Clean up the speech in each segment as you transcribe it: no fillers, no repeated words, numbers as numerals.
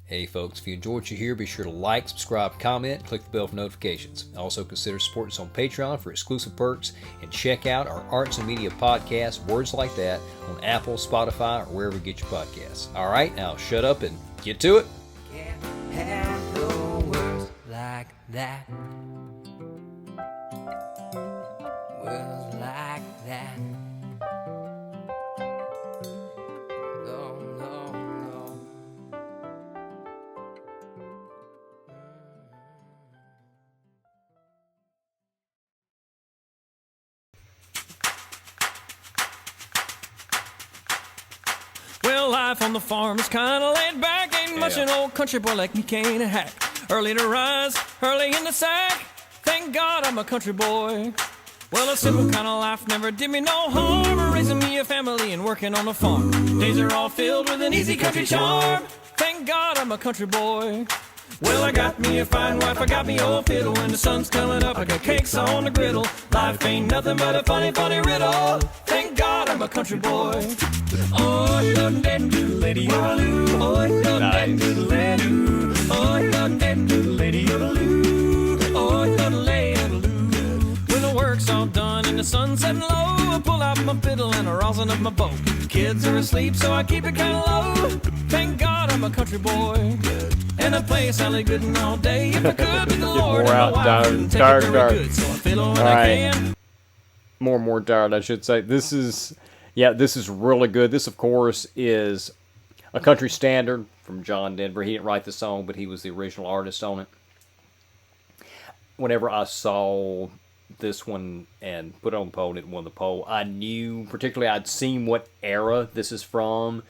Hey folks, if you enjoyed what you hear, be sure to like, subscribe, comment, click the bell for notifications. Also consider supporting us on Patreon for exclusive perks, and check out our Arts and Media podcast, Words Like That, on Apple, Spotify, or wherever you get your podcasts. Alright, now shut up and get to it. Can't have no words like that. Words like that. No, no, no. Well, life on the farm is kinda laid back. Ain't much an old country boy like me can't hack. Early to rise, early in the sack. Thank God I'm a country boy. Well, a simple kind of life never did me no harm. Raising me a family and working on the farm. Days are all filled with an easy country charm. Thank God I'm a country boy. Well, I got me a fine wife, I got me old fiddle. When the sun's coming up, I got cakes on the griddle. Life ain't nothing but a funny, funny riddle. Thank God I'm a country boy. Oh, you done did do lady yodeloo. Oh, you done did do lady. Oh, you done did do lady yodeloo. Oh, you done lay yodeloo. When the work's all done and the sun's setting low, I pull out my fiddle and I rosin up my bow. Kids are asleep, so I keep it kinda low. Thank God I'm a country boy. And I play Sally Gooden all day. If I could be the Lord, and my wife wouldn't take it very good. So I fiddle when I can. More tired, I should say. This is really good. This, of course, is a country standard from John Denver. He didn't write the song, but he was the original artist on it. Whenever I saw this one and put it on the poll, and it won the poll, I knew, particularly I'd seen what era this is from.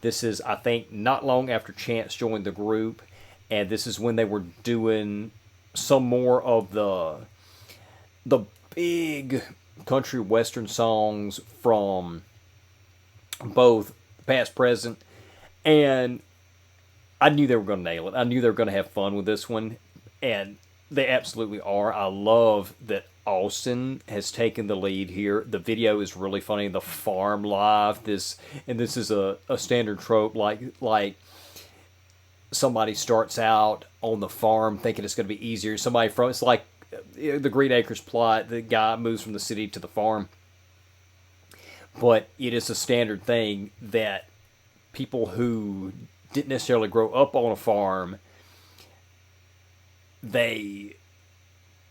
This is, I think, not long after Chance joined the group, and this is when they were doing some more of the big country western songs from both past, present, and I knew they were going to nail it. I knew they were going to have fun with this one, and they absolutely are. I love that Austin has taken the lead here. The video is really funny. The farm life, this is a standard trope, like somebody starts out on the farm thinking it's going to be easier. It's like the Green Acres plot. The guy moves from the city to the farm. But it is a standard thing that people who didn't necessarily grow up on a farm, they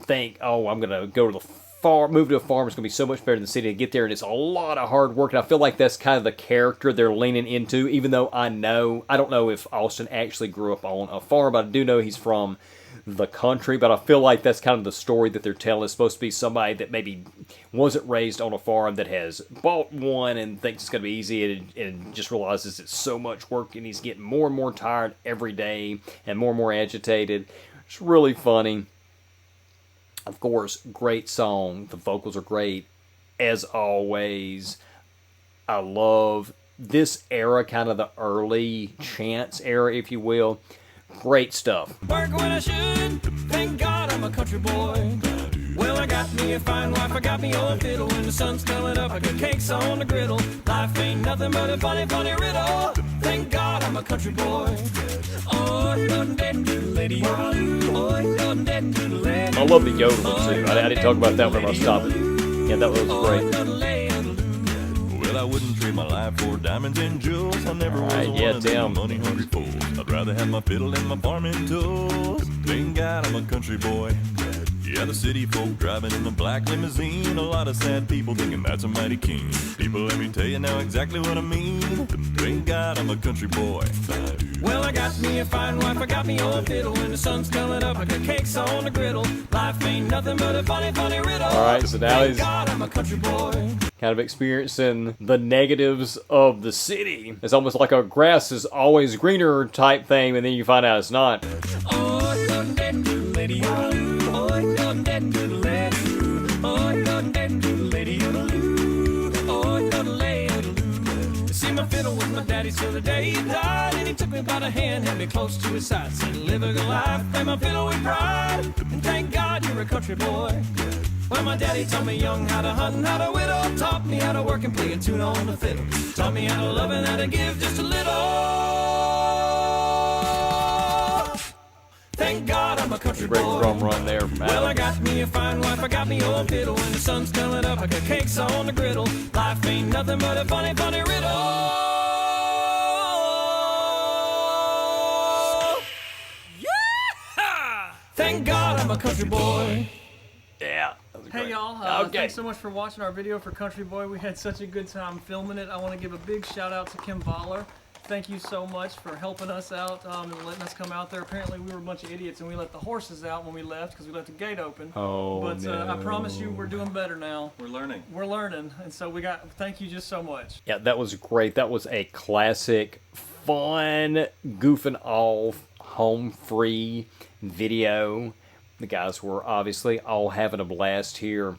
think, oh, I'm going to go to the farm, move to a farm, it's going to be so much better than the city, and get there, and it's a lot of hard work. And I feel like that's kind of the character they're leaning into, even though I don't know if Austin actually grew up on a farm, but I do know he's from the country. But I feel like that's kind of the story that they're telling. It's supposed to be somebody that maybe wasn't raised on a farm, that has bought one and thinks it's going to be easy, and just realizes it's so much work, and he's getting more and more tired every day and more agitated. It's really funny. Of course, great song. The vocals are great, as always. I love this era, kind of the early Chance era, if you will. Great stuff. Work when I should. Thank God I'm a country boy. Well, I got me a fine wife, I got me old fiddle. When the sun's coming up, I got cakes on the griddle. Life ain't nothing but a funny, funny riddle. Thank God I'm a country boy. Oh, you done did do lady. Oh, you done did do lady. I love the yodeling too. I didn't talk about that whenever I stopped it. Yeah, that was great. Well, I wouldn't trade my life for diamonds and jewels. I never was one of them money-hungry fools. I'd rather have my fiddle and my farming tools. Thank God I'm a country boy. Yeah, the city folk driving in a black limousine. A lot of sad people thinking that's a mighty king. People, let me tell you now exactly what I mean. Thank God I'm a country boy. Well, I got me a fine wife, I got me old fiddle. When the sun's coming up, I got cakes on the griddle. Life ain't nothing but a funny, funny riddle. Alright, so now Thank God I'm a country boy. Kind of experiencing the negatives of the city. It's almost like a grass is always greener type thing, and then you find out it's not. Oh, you done did do lady. Oh, you done did do lady. Oh, you done did do lady. Oh, you done lay. See, my fiddle was my daddy's till the day he died, and he took me by the hand, held me close to his side, said, live a good life, play my fiddle with pride, and thank God you're a country boy. Well, my daddy taught me young how to hunt and how to whittle, taught me how to work and play a tune on the fiddle, taught me how to love and how to give just a little. Thank God I'm a country Great boy. drum run there from Well, I Adam. got me a fine wife, I got me old fiddle. When the sun's coming up, I got cakes on the griddle. Life ain't nothing but a funny, funny riddle. Yeah! Thank God I'm a country boy. Yeah. That was Hey great. y'all, Okay. thanks so much for watching our video for Country Boy. We had such a good time filming it. I want to give a big shout out to Kim Voller. Thank you so much for helping us out and letting us come out there. Apparently we were a bunch of idiots and we let the horses out when we left because we left the gate open. Oh, But no. I promise you we're doing better now. We're learning. We're learning, and so thank you just so much. Yeah, that was great. That was a classic, fun, goofing off, home free video. The guys were obviously all having a blast here.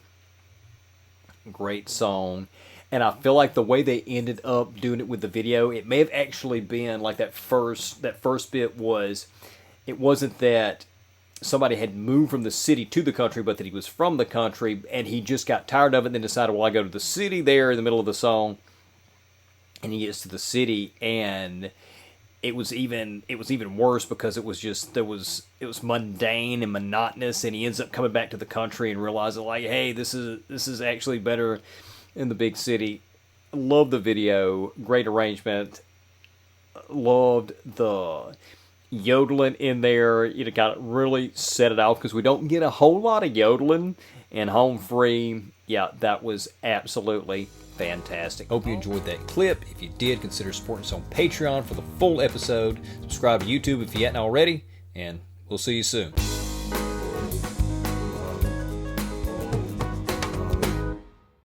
Great song. And I feel like the way they ended up doing it with the video, it may have actually been like that first bit was, it wasn't that somebody had moved from the city to the country, but that he was from the country and he just got tired of it and then decided, well, I go to the city there in the middle of the song. And he gets to the city and it was even worse because it was mundane and monotonous, and he ends up coming back to the country and realizing like, hey, this is actually better in the big city. Love the video, great arrangement. Loved the yodeling in there. You know, got really set it off because we don't get a whole lot of yodeling in Home Free. Yeah, that was absolutely fantastic. Hope you enjoyed that clip. If you did, consider supporting us on Patreon for the full episode. Subscribe to YouTube if you hadn't already, and we'll see you soon.